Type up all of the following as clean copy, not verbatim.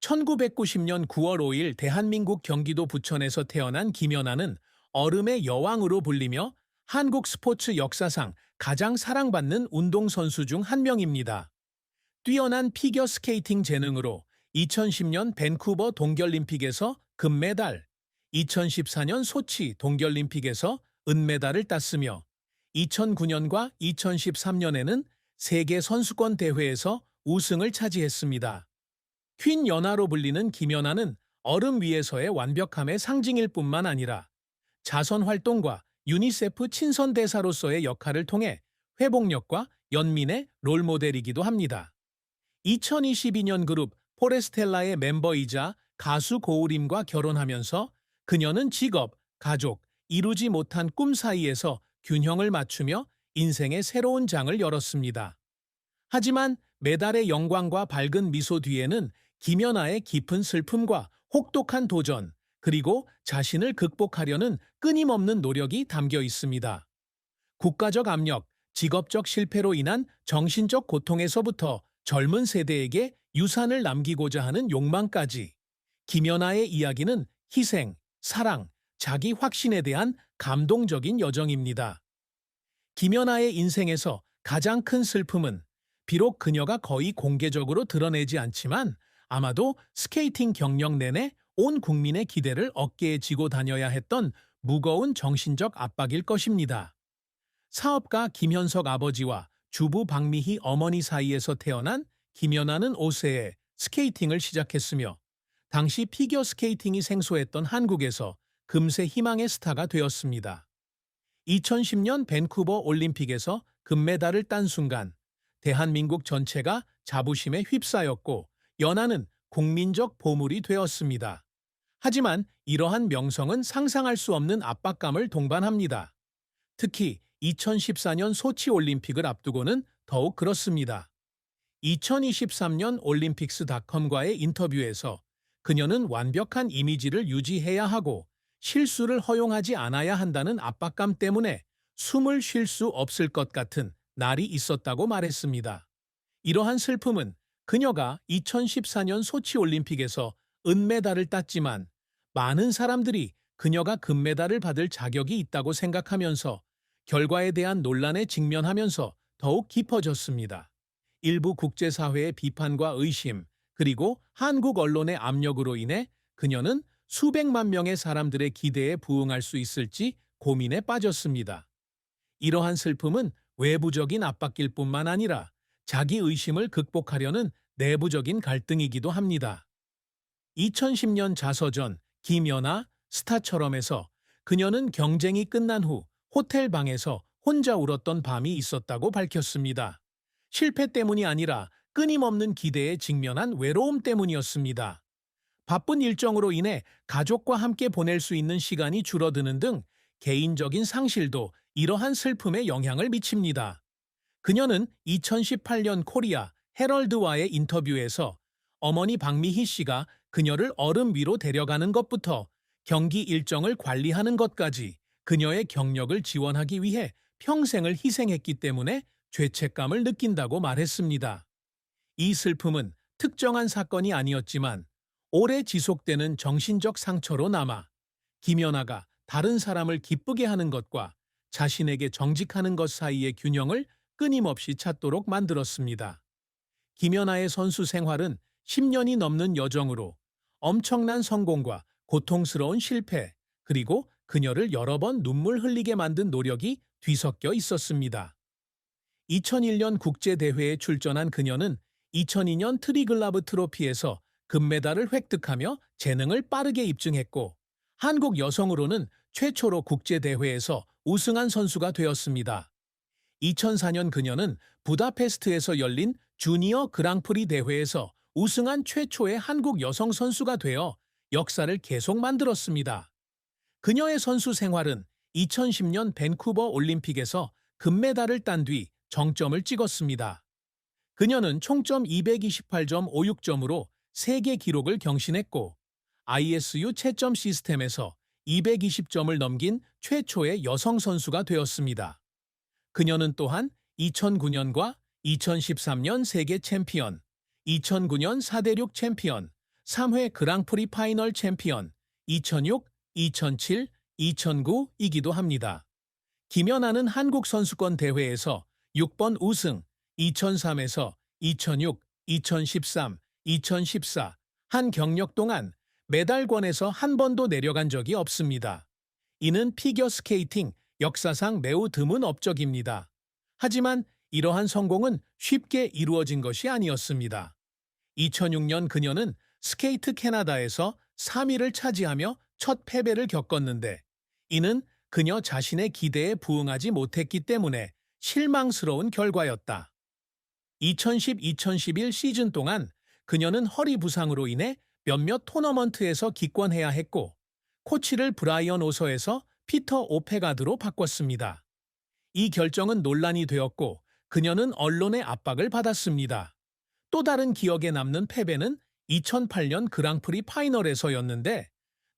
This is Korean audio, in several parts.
1990년 9월 5일 대한민국 경기도 부천에서 태어난 김연아는 얼음의 여왕으로 불리며 한국 스포츠 역사상 가장 사랑받는 운동선수 중 한 명입니다. 뛰어난 피겨스케이팅 재능으로 2010년 밴쿠버 동계올림픽에서 금메달, 2014년 소치 동계올림픽에서 은메달을 땄으며 2009년과 2013년에는 세계 선수권 대회에서 우승을 차지했습니다. 퀸 연아로 불리는 김연아는 얼음 위에서의 완벽함의 상징일 뿐만 아니라 자선 활동과 유니세프 친선 대사로서의 역할을 통해 회복력과 연민의 롤모델이기도 합니다. 2022년 그룹 포레스텔라의 멤버이자 가수 고우림과 결혼하면서 그녀는 직업, 가족, 이루지 못한 꿈 사이에서 균형을 맞추며 인생의 새로운 장을 열었습니다. 하지만 메달의 영광과 밝은 미소 뒤에는 김연아의 깊은 슬픔과 혹독한 도전, 그리고 자신을 극복하려는 끊임없는 노력이 담겨 있습니다. 국가적 압력, 직업적 실패로 인한 정신적 고통에서부터 젊은 세대에게 유산을 남기고자 하는 욕망까지, 김연아의 이야기는 희생, 사랑, 자기 확신에 대한 감동적인 여정입니다. 김연아의 인생에서 가장 큰 슬픔은 비록 그녀가 거의 공개적으로 드러내지 않지만 아마도 스케이팅 경력 내내 온 국민의 기대를 어깨에 지고 다녀야 했던 무거운 정신적 압박일 것입니다. 사업가 김현석 아버지와 주부 박미희 어머니 사이에서 태어난 김연아는 5세에 스케이팅을 시작했으며 당시 피겨스케이팅이 생소했던 한국에서 금세 희망의 스타가 되었습니다. 2010년 밴쿠버 올림픽에서 금메달을 딴 순간 대한민국 전체가 자부심에 휩싸였고 연아는 국민적 보물이 되었습니다. 하지만 이러한 명성은 상상할 수 없는 압박감을 동반합니다. 특히 2014년 소치 올림픽을 앞두고는 더욱 그렇습니다. 2023년 올림픽스닷컴과의 인터뷰에서 그녀는 완벽한 이미지를 유지해야 하고 실수를 허용하지 않아야 한다는 압박감 때문에 숨을 쉴 수 없을 것 같은 날이 있었다고 말했습니다. 이러한 슬픔은 그녀가 2014년 소치 올림픽에서 은메달을 땄지만 많은 사람들이 그녀가 금메달을 받을 자격이 있다고 생각하면서 결과에 대한 논란에 직면하면서 더욱 깊어졌습니다. 일부 국제사회의 비판과 의심, 그리고 한국 언론의 압력으로 인해 그녀는 수백만 명의 사람들의 기대에 부응할 수 있을지 고민에 빠졌습니다. 이러한 슬픔은 외부적인 압박일 뿐만 아니라 자기 의심을 극복하려는 내부적인 갈등이기도 합니다. 2010년 자서전 김연아 스타처럼에서 그녀는 경쟁이 끝난 후 호텔 방에서 혼자 울었던 밤이 있었다고 밝혔습니다. 실패 때문이 아니라 끊임없는 기대에 직면한 외로움 때문이었습니다. 바쁜 일정으로 인해 가족과 함께 보낼 수 있는 시간이 줄어드는 등 개인적인 상실도 이러한 슬픔에 영향을 미칩니다. 그녀는 2018년 코리아 헤럴드와의 인터뷰에서 어머니 박미희 씨가 그녀를 얼음 위로 데려가는 것부터 경기 일정을 관리하는 것까지 그녀의 경력을 지원하기 위해 평생을 희생했기 때문에 죄책감을 느낀다고 말했습니다. 이 슬픔은 특정한 사건이 아니었지만 오래 지속되는 정신적 상처로 남아 김연아가 다른 사람을 기쁘게 하는 것과 자신에게 정직하는 것 사이의 균형을 끊임없이 찾도록 만들었습니다. 김연아의 선수 생활은 10년이 넘는 여정으로 엄청난 성공과 고통스러운 실패, 그리고 그녀를 여러 번 눈물 흘리게 만든 노력이 뒤섞여 있었습니다. 2001년 국제대회에 출전한 그녀는 2002년 트리글라브 트로피에서 금메달을 획득하며 재능을 빠르게 입증했고 한국 여성으로는 최초로 국제대회에서 우승한 선수가 되었습니다. 2004년 그녀는 부다페스트에서 열린 주니어 그랑프리 대회에서 우승한 최초의 한국 여성 선수가 되어 역사를 계속 만들었습니다. 그녀의 선수 생활은 2010년 밴쿠버 올림픽에서 금메달을 딴 뒤 정점을 찍었습니다. 그녀는 총점 228.56점으로 세계 기록을 경신했고 ISU 채점 시스템에서 220점을 넘긴 최초의 여성 선수가 되었습니다. 그녀는 또한 2009년과 2013년 세계 챔피언, 2009년 4대6 챔피언, 3회 그랑프리 파이널 챔피언 2006, 2007, 2009이기도 합니다. 김연아는 한국 선수권 대회에서 6번 우승, 2003에서 2006, 2013, 2014 한 경력 동안 메달권에서 한 번도 내려간 적이 없습니다. 이는 피겨스케이팅 역사상 매우 드문 업적입니다. 하지만 이러한 성공은 쉽게 이루어진 것이 아니었습니다. 2006년 그녀는 스케이트 캐나다에서 3위를 차지하며 첫 패배를 겪었는데 이는 그녀 자신의 기대에 부응하지 못했기 때문에 실망스러운 결과였다. 2010-2011 시즌 동안 그녀는 허리 부상으로 인해 몇몇 토너먼트에서 기권해야 했고 코치를 브라이언 오서에서 피터 오페가드로 바꿨습니다. 이 결정은 논란이 되었고 그녀는 언론의 압박을 받았습니다. 또 다른 기억에 남는 패배는 2008년 그랑프리 파이널에서였는데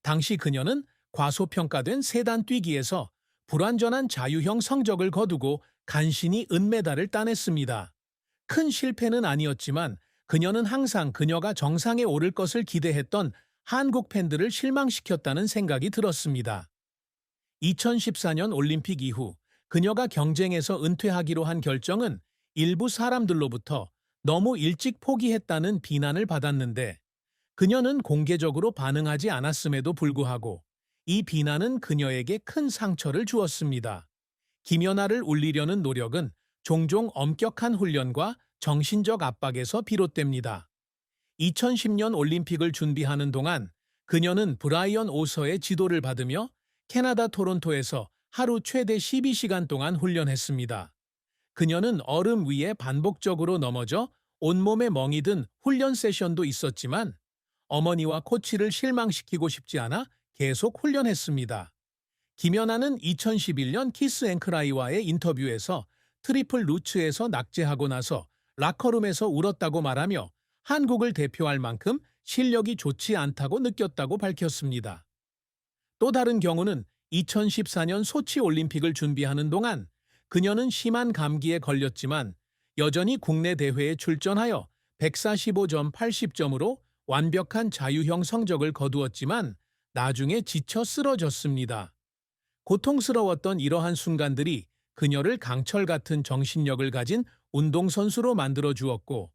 당시 그녀는 과소평가된 세단 뛰기에서 불완전한 자유형 성적을 거두고 간신히 은메달을 따냈습니다. 큰 실패는 아니었지만 그녀는 항상 그녀가 정상에 오를 것을 기대했던 한국 팬들을 실망시켰다는 생각이 들었습니다. 2014년 올림픽 이후 그녀가 경쟁에서 은퇴하기로 한 결정은 일부 사람들로부터 너무 일찍 포기했다는 비난을 받았는데 그녀는 공개적으로 반응하지 않았음에도 불구하고 이 비난은 그녀에게 큰 상처를 주었습니다. 김연아를 울리려는 노력은 종종 엄격한 훈련과 정신적 압박에서 비롯됩니다. 2010년 올림픽을 준비하는 동안 그녀는 브라이언 오서의 지도를 받으며 캐나다 토론토에서 하루 최대 12시간 동안 훈련했습니다. 그녀는 얼음 위에 반복적으로 넘어져 온몸에 멍이 든 훈련 세션도 있었지만 어머니와 코치를 실망시키고 싶지 않아 계속 훈련했습니다. 김연아는 2011년 키스 앤크라이와의 인터뷰에서 트리플 루츠에서 낙제하고 나서 라커룸에서 울었다고 말하며 한국을 대표할 만큼 실력이 좋지 않다고 느꼈다고 밝혔습니다. 또 다른 경우는 2014년 소치 올림픽을 준비하는 동안 그녀는 심한 감기에 걸렸지만 여전히 국내 대회에 출전하여 145점 80점으로 완벽한 자유형 성적을 거두었지만 나중에 지쳐 쓰러졌습니다. 고통스러웠던 이러한 순간들이 그녀를 강철 같은 정신력을 가진 운동선수로 만들어 주었고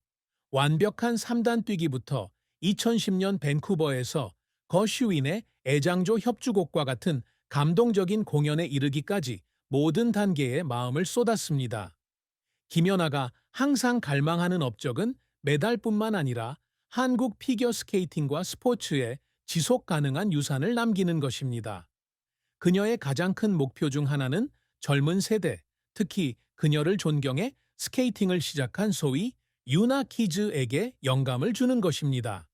완벽한 3단 뛰기부터 2010년 밴쿠버에서 거슈윈의 애장조 협주곡과 같은 감동적인 공연에 이르기까지 모든 단계에 마음을 쏟았습니다. 김연아가 항상 갈망하는 업적은 메달뿐만 아니라 한국 피겨스케이팅과 스포츠에 지속 가능한 유산을 남기는 것입니다. 그녀의 가장 큰 목표 중 하나는 젊은 세대, 특히 그녀를 존경해 스케이팅을 시작한 소위 유나 키즈에게 영감을 주는 것입니다.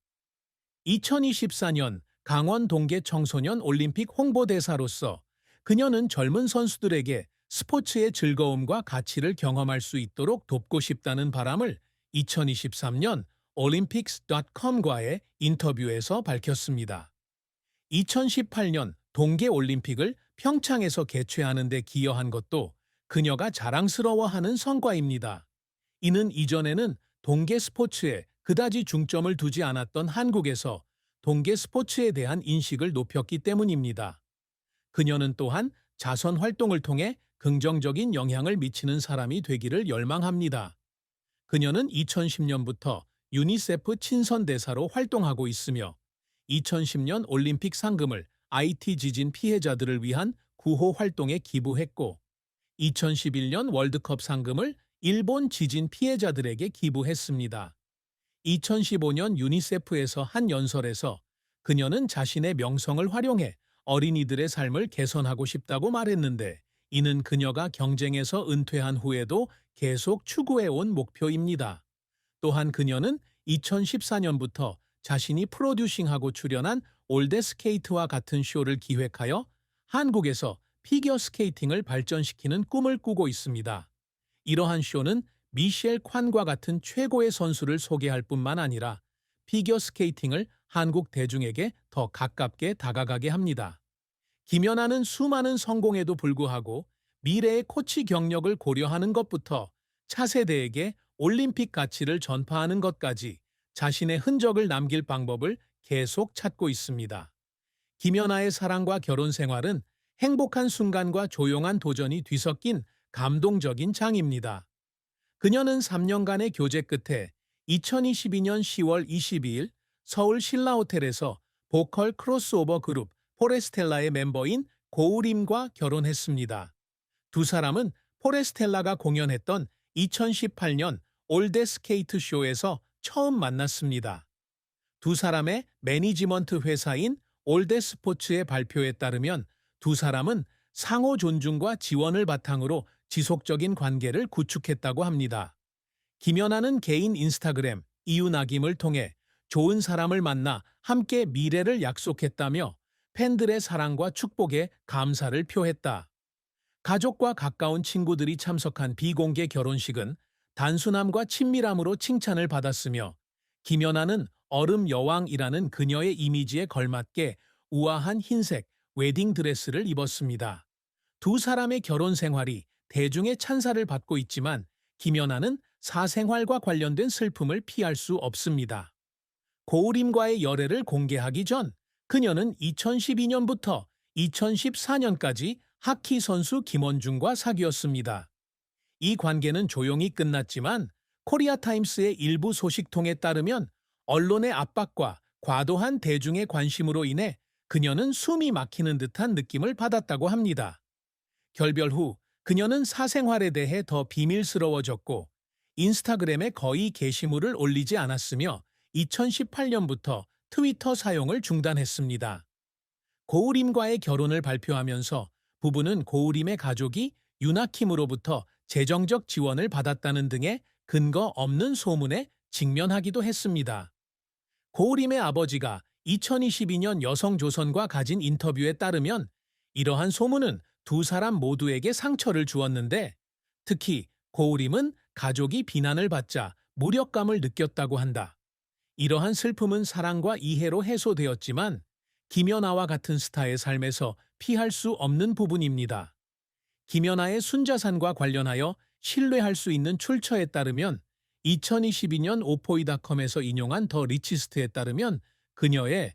2024년 강원 동계 청소년 올림픽 홍보대사로서 그녀는 젊은 선수들에게 스포츠의 즐거움과 가치를 경험할 수 있도록 돕고 싶다는 바람을 2023년 olympics.com과의 인터뷰에서 밝혔습니다. 2018년 동계올림픽을 평창에서 개최하는 데 기여한 것도 그녀가 자랑스러워하는 성과입니다. 이는 이전에는 동계 스포츠에 그다지 중점을 두지 않았던 한국에서 동계 스포츠에 대한 인식을 높였기 때문입니다. 그녀는 또한 자선 활동을 통해 긍정적인 영향을 미치는 사람이 되기를 열망합니다. 그녀는 2010년부터 유니세프 친선대사로 활동하고 있으며 2010년 올림픽 상금을 IT 지진 피해자들을 위한 구호 활동에 기부했고 2011년 월드컵 상금을 일본 지진 피해자들에게 기부했습니다. 2015년 유니세프에서 한 연설에서 그녀는 자신의 명성을 활용해 어린이들의 삶을 개선하고 싶다고 말했는데 이는 그녀가 경쟁에서 은퇴한 후에도 계속 추구해온 목표입니다. 또한 그녀는 2014년부터 자신이 프로듀싱하고 출연한 올드스케이트와 같은 쇼를 기획하여 한국에서 피겨스케이팅을 발전시키는 꿈을 꾸고 있습니다. 이러한 쇼는 미셸 콴과 같은 최고의 선수를 소개할 뿐만 아니라 피겨스케이팅을 한국 대중에게 더 가깝게 다가가게 합니다. 김연아는 수많은 성공에도 불구하고 미래의 코치 경력을 고려하는 것부터 차세대에게 올림픽 가치를 전파하는 것까지 자신의 흔적을 남길 방법을 계속 찾고 있습니다. 김연아의 사랑과 결혼 생활은 행복한 순간과 조용한 도전이 뒤섞인 감동적인 장입니다. 그녀는 3년간의 교제 끝에 2022년 10월 22일 서울 신라호텔에서 보컬 크로스오버 그룹 포레스텔라의 멤버인 고우림과 결혼했습니다. 두 사람은 포레스텔라가 공연했던 2018년 올데스케이트 쇼에서 처음 만났습니다. 두 사람의 매니지먼트 회사인 올데스포츠의 발표에 따르면 두 사람은 상호 존중과 지원을 바탕으로 지속적인 관계를 구축했다고 합니다. 김연아는 개인 인스타그램 이유나김을 통해 좋은 사람을 만나 함께 미래를 약속했다며 팬들의 사랑과 축복에 감사를 표했다. 가족과 가까운 친구들이 참석한 비공개 결혼식은 단순함과 친밀함으로 칭찬을 받았으며 김연아는 얼음 여왕이라는 그녀의 이미지에 걸맞게 우아한 흰색 웨딩 드레스를 입었습니다. 두 사람의 결혼 생활이 대중의 찬사를 받고 있지만 김연아는 사생활과 관련된 슬픔을 피할 수 없습니다. 고우림과의 열애를 공개하기 전 그녀는 2012년부터 2014년까지 하키 선수 김원중과 사귀었습니다. 이 관계는 조용히 끝났지만 코리아타임스의 일부 소식통에 따르면 언론의 압박과 과도한 대중의 관심으로 인해 그녀는 숨이 막히는 듯한 느낌을 받았다고 합니다. 결별 후 그녀는 사생활에 대해 더 비밀스러워졌고 인스타그램에 거의 게시물을 올리지 않았으며 2018년부터 트위터 사용을 중단했습니다. 고우림과의 결혼을 발표하면서 부부는 고우림의 가족이 유나킴으로부터 재정적 지원을 받았다는 등의 근거 없는 소문에 직면하기도 했습니다. 고우림의 아버지가 2022년 여성조선과 가진 인터뷰에 따르면 이러한 소문은 두 사람 모두에게 상처를 주었는데 특히 고우림은 가족이 비난을 받자 무력감을 느꼈다고 한다. 이러한 슬픔은 사랑과 이해로 해소되었지만 김연아와 같은 스타의 삶에서 피할 수 없는 부분입니다. 김연아의 순자산과 관련하여 신뢰할 수 있는 출처에 따르면 2022년 오포이닷컴에서 인용한 더 리치스트에 따르면 그녀의